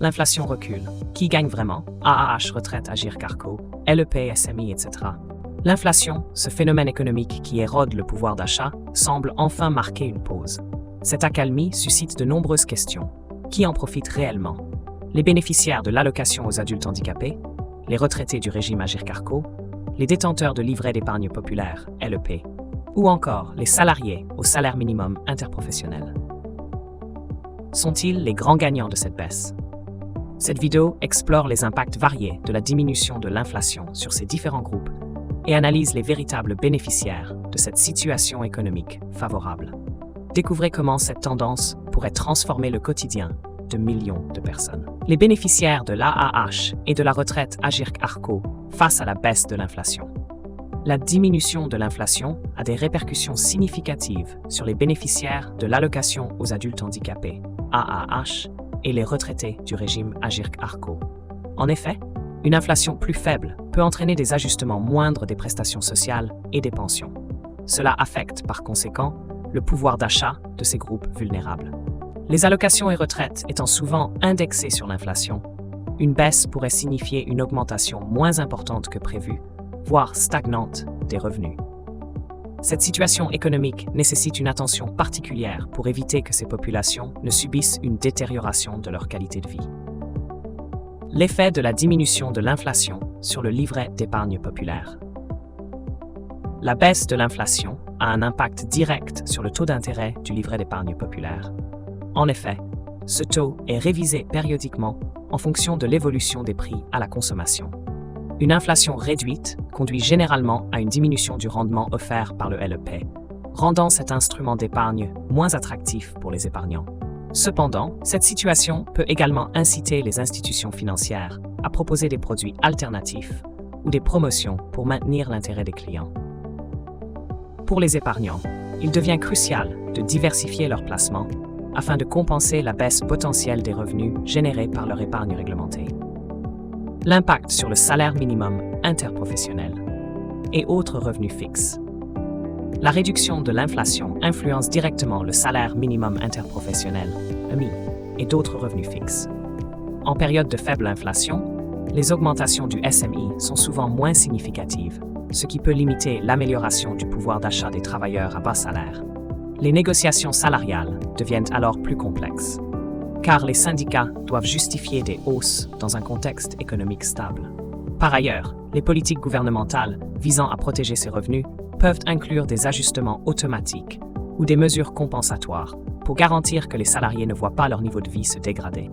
L'inflation recule. Qui gagne vraiment? AAH, retraite, Agirc Arrco, LEP, SMI, etc. L'inflation, ce phénomène économique qui érode le pouvoir d'achat, semble enfin marquer une pause. Cette accalmie suscite de nombreuses questions. Qui en profite réellement? Les bénéficiaires de l'allocation aux adultes handicapés, les retraités du régime Agirc Arrco, les détenteurs de livrets d'épargne populaire, LEP, ou encore les salariés au salaire minimum interprofessionnel. Sont-ils les grands gagnants de cette baisse? Cette vidéo explore les impacts variés de la diminution de l'inflation sur ces différents groupes et analyse les véritables bénéficiaires de cette situation économique favorable. Découvrez comment cette tendance pourrait transformer le quotidien de millions de personnes. Les bénéficiaires de l'AAH et de la retraite Agirc Arrco face à la baisse de l'inflation. La diminution de l'inflation a des répercussions significatives sur les bénéficiaires de l'allocation aux adultes handicapés, AAH, et les retraités du régime Agirc Arrco. En effet, une inflation plus faible peut entraîner des ajustements moindres des prestations sociales et des pensions. Cela affecte par conséquent le pouvoir d'achat de ces groupes vulnérables. Les allocations et retraites étant souvent indexées sur l'inflation, une baisse pourrait signifier une augmentation moins importante que prévu, voire stagnante, des revenus. Cette situation économique nécessite une attention particulière pour éviter que ces populations ne subissent une détérioration de leur qualité de vie. L'effet de la diminution de l'inflation sur le livret d'épargne populaire. La baisse de l'inflation a un impact direct sur le taux d'intérêt du livret d'épargne populaire. En effet, ce taux est révisé périodiquement en fonction de l'évolution des prix à la consommation. Une inflation réduite conduit généralement à une diminution du rendement offert par le LEP, rendant cet instrument d'épargne moins attractif pour les épargnants. Cependant, cette situation peut également inciter les institutions financières à proposer des produits alternatifs ou des promotions pour maintenir l'intérêt des clients. Pour les épargnants, il devient crucial de diversifier leurs placements afin de compenser la baisse potentielle des revenus générés par leur épargne réglementée. L'impact sur le salaire minimum interprofessionnel et autres revenus fixes. La réduction de l'inflation influence directement le salaire minimum interprofessionnel, EMI, et d'autres revenus fixes. En période de faible inflation, les augmentations du SMI sont souvent moins significatives, ce qui peut limiter l'amélioration du pouvoir d'achat des travailleurs à bas salaire. Les négociations salariales deviennent alors plus complexes, car les syndicats doivent justifier des hausses dans un contexte économique stable. Par ailleurs, les politiques gouvernementales visant à protéger ces revenus peuvent inclure des ajustements automatiques ou des mesures compensatoires pour garantir que les salariés ne voient pas leur niveau de vie se dégrader.